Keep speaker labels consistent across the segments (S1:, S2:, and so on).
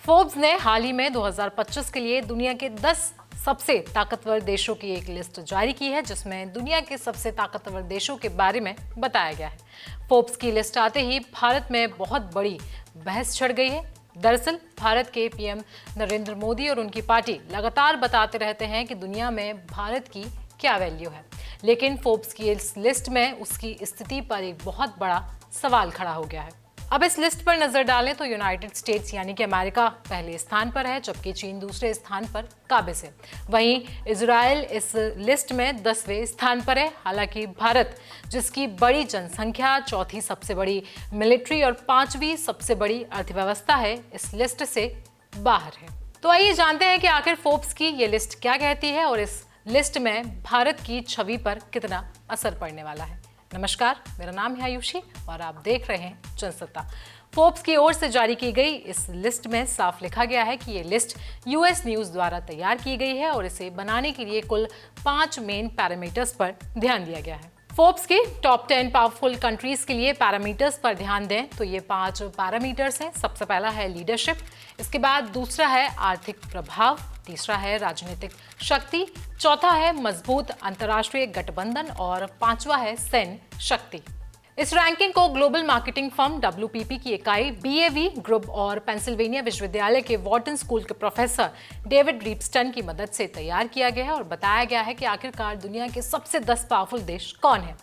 S1: Forbes ने हाल ही में 2025 के लिए दुनिया के 10 सबसे ताकतवर देशों की एक लिस्ट जारी की है, जिसमें दुनिया के सबसे ताकतवर देशों के बारे में बताया गया है। फोर्ब्स की लिस्ट आते ही भारत में बहुत बड़ी बहस छिड़ गई है। दरअसल भारत के पीएम नरेंद्र मोदी और उनकी पार्टी लगातार बताते रहते हैं कि दुनिया में भारत की क्या वैल्यू है, लेकिन फोर्ब्स की इस लिस्ट में उसकी स्थिति पर एक बहुत बड़ा सवाल खड़ा हो गया है। अब इस लिस्ट पर नजर डालें तो यूनाइटेड स्टेट्स यानी कि अमेरिका पहले स्थान पर है, जबकि चीन दूसरे स्थान पर काबिज है। वहीं इजराइल इस लिस्ट में 10वें स्थान पर है। हालांकि भारत, जिसकी बड़ी जनसंख्या, चौथी सबसे बड़ी मिलिट्री और 5वीं सबसे बड़ी अर्थव्यवस्था है, इस लिस्ट से बाहर है। तो आइए जानते हैं कि आखिर फोर्ब्स की ये लिस्ट क्या कहती है और इस लिस्ट में भारत की छवि पर कितना असर पड़ने वाला है। नमस्कार, मेरा नाम है आयुषी और आप देख रहे हैं जनसत्ता। फोर्ब्स की ओर से जारी की गई इस लिस्ट में साफ लिखा गया है कि ये लिस्ट यूएस न्यूज द्वारा तैयार की गई है और इसे बनाने के लिए कुल 5 मेन पैरामीटर्स पर ध्यान दिया गया है। फोर्ब्स के टॉप 10 पावरफुल कंट्रीज के लिए पैरामीटर्स पर ध्यान दें तो ये 5 पैरामीटर्स हैं। सबसे पहला है लीडरशिप, इसके बाद दूसरा है आर्थिक प्रभाव, तीसरा है राजनीतिक शक्ति, चौथा है मजबूत अंतर्राष्ट्रीय गठबंधन और पांचवा है सैन्य शक्ति। इस रैंकिंग को ग्लोबल मार्केटिंग फर्म WPP की इकाई BAV ग्रुप और पेंसिल्वेनिया विश्वविद्यालय के वॉर्टन स्कूल के प्रोफेसर डेविड रीपस्टन की मदद से तैयार किया गया है और बताया गया है कि आखिरकार दुनिया के सबसे 10 पावरफुल देश कौन है।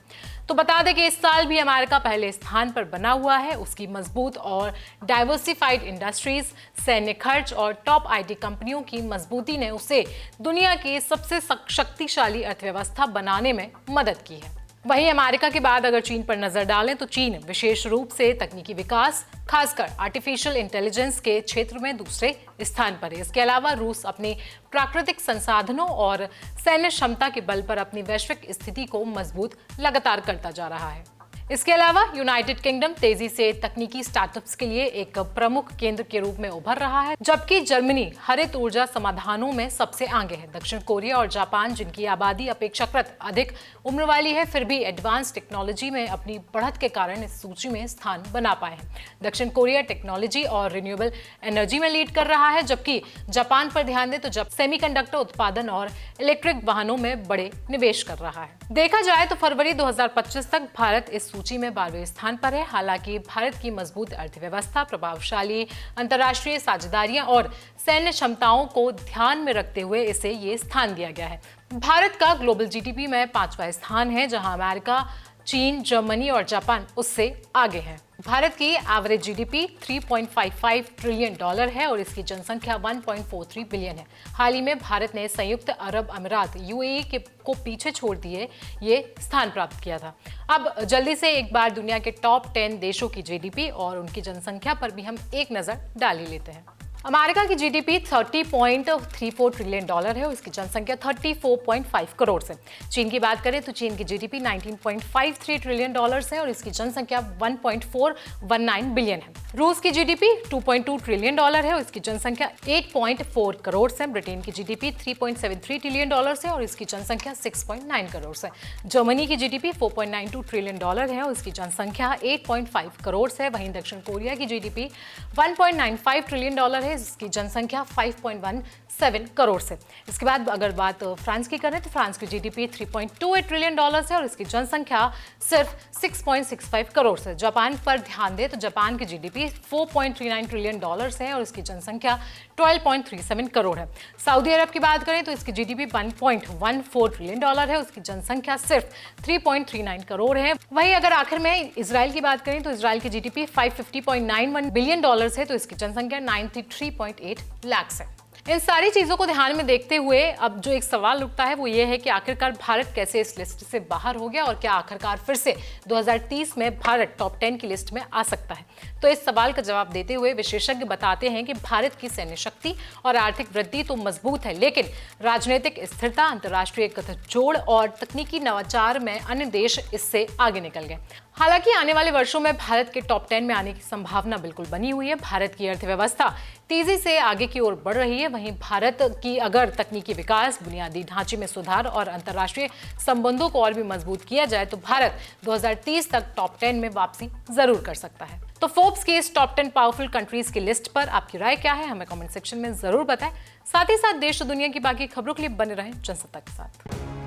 S1: तो बता दें कि इस साल भी अमेरिका पहले स्थान पर बना हुआ है। उसकी मजबूत और डाइवर्सिफाइड इंडस्ट्रीज, सैन्य खर्च और टॉप IT कंपनियों की मजबूती ने उसे दुनिया की सबसे शक्तिशाली अर्थव्यवस्था बनाने में मदद की है। वहीं अमेरिका के बाद अगर चीन पर नजर डालें तो चीन विशेष रूप से तकनीकी विकास, खासकर आर्टिफिशियल इंटेलिजेंस के क्षेत्र में दूसरे स्थान पर है। इसके अलावा रूस अपने प्राकृतिक संसाधनों और सैन्य क्षमता के बल पर अपनी वैश्विक स्थिति को मजबूत लगातार करता जा रहा है। इसके अलावा यूनाइटेड किंगडम तेजी से तकनीकी स्टार्टअप्स के लिए एक प्रमुख केंद्र के रूप में उभर रहा है, जबकि जर्मनी हरित ऊर्जा समाधानों में सबसे आगे है। दक्षिण कोरिया और जापान, जिनकी आबादी अपेक्षाकृत अधिक उम्र वाली है, फिर भी एडवांस टेक्नोलॉजी में अपनी बढ़त के कारण इस सूची में स्थान बना पाए हैं। दक्षिण कोरिया टेक्नोलॉजी और रिन्यूएबल एनर्जी में लीड कर रहा है, जबकि जापान पर ध्यान दें तो सेमीकंडक्टर उत्पादन और इलेक्ट्रिक वाहनों में बड़े निवेश कर रहा है। देखा जाए तो फरवरी 2025 तक भारत इस सूची में 12वें स्थान पर है। हालांकि भारत की मजबूत अर्थव्यवस्था, प्रभावशाली अंतर्राष्ट्रीय साझेदारियां और सैन्य क्षमताओं को ध्यान में रखते हुए इसे ये स्थान दिया गया है। भारत का ग्लोबल GDP में 5वां स्थान है, जहां अमेरिका, चीन, जर्मनी और जापान उससे आगे हैं। भारत की एवरेज GDP $3.55 ट्रिलियन है और इसकी जनसंख्या 1.43 बिलियन है। हाल ही में भारत ने संयुक्त अरब अमीरात UAE को पीछे छोड़ दिए ये स्थान प्राप्त किया था। अब जल्दी से एक बार दुनिया के टॉप 10 देशों की GDP और उनकी जनसंख्या पर भी हम एक नजर डाल ही लेते हैं। अमेरिका की GDP $30.34 ट्रिलियन है और इसकी जनसंख्या 34.5 करोड़ है। चीन की बात करें तो चीन की GDP $19.53 ट्रिलियन है और इसकी जनसंख्या 1.419 बिलियन है। रूस की GDP $2.2 ट्रिलियन है और इसकी जनसंख्या 8.4 करोड़ है। ब्रिटेन की GDP $3.73 ट्रिलियन है और इसकी जनसंख्या 6.9 करोड़ है। जर्मनी की GDP $4.92 ट्रिलियन है और इसकी जनसंख्या 8.5 करोड़ है। वहीं दक्षिण कोरिया की GDP $1.95 ट्रिलियन है, इसकी जनसंख्या 5.17 करोड़ से। इसके बाद अगर बात फ्रांस की करें तो फ्रांस की GDP $3.28 ट्रिलियन है और इसकी जनसंख्या सिर्फ 6.65 करोड़ से। जापान पर ध्यान दें तो जापान की GDP $4.39 ट्रिलियन है और इसकी जनसंख्या 12.37 करोड़ है। सऊदी अरब की बात करें तो इसकी GDP $1.14 ट्रिलियन है, उसकी जनसंख्या सिर्फ 3.39 करोड़ है। वहीं अगर आखिर में इजराइल की बात करें तो इजराइल की GDP $550.91 बिलियन है, तो इसकी जनसंख्या 93.8 लाख है। इन सारी चीजों को ध्यान में देखते हुए अब जो एक सवाल उठता है वो ये है कि आखिरकार भारत कैसे इस लिस्ट से बाहर हो गया और क्या आखिरकार फिर से 2030 में भारत टॉप 10 की लिस्ट में आ सकता है। तो इस सवाल का जवाब देते हुए विशेषज्ञ बताते हैं कि भारत की सैन्य शक्ति और आर्थिक वृद्धि तो मजबूत है, लेकिन राजनीतिक स्थिरता, अंतर्राष्ट्रीय गठजोड़ और तकनीकी नवाचार में अन्य देश इससे आगे निकल गए। हालांकि आने वाले वर्षों में भारत के टॉप 10 में आने की संभावना बिल्कुल बनी हुई है। भारत की अर्थव्यवस्था तेजी से आगे की ओर बढ़ रही है। वहीं भारत की अगर तकनीकी विकास, बुनियादी ढांचे में सुधार और अंतर्राष्ट्रीय संबंधों को और भी मजबूत किया जाए तो भारत 2030 तक टॉप 10 में वापसी जरूर कर सकता है। तो फोर्ब्स की इस टॉप 10 पावरफुल कंट्रीज की लिस्ट पर आपकी राय क्या है, हमें कमेंट सेक्शन में जरूर बताएं। साथ ही साथ देश और दुनिया की बाकी खबरों के लिए बने रहें जनसत्ता के साथ।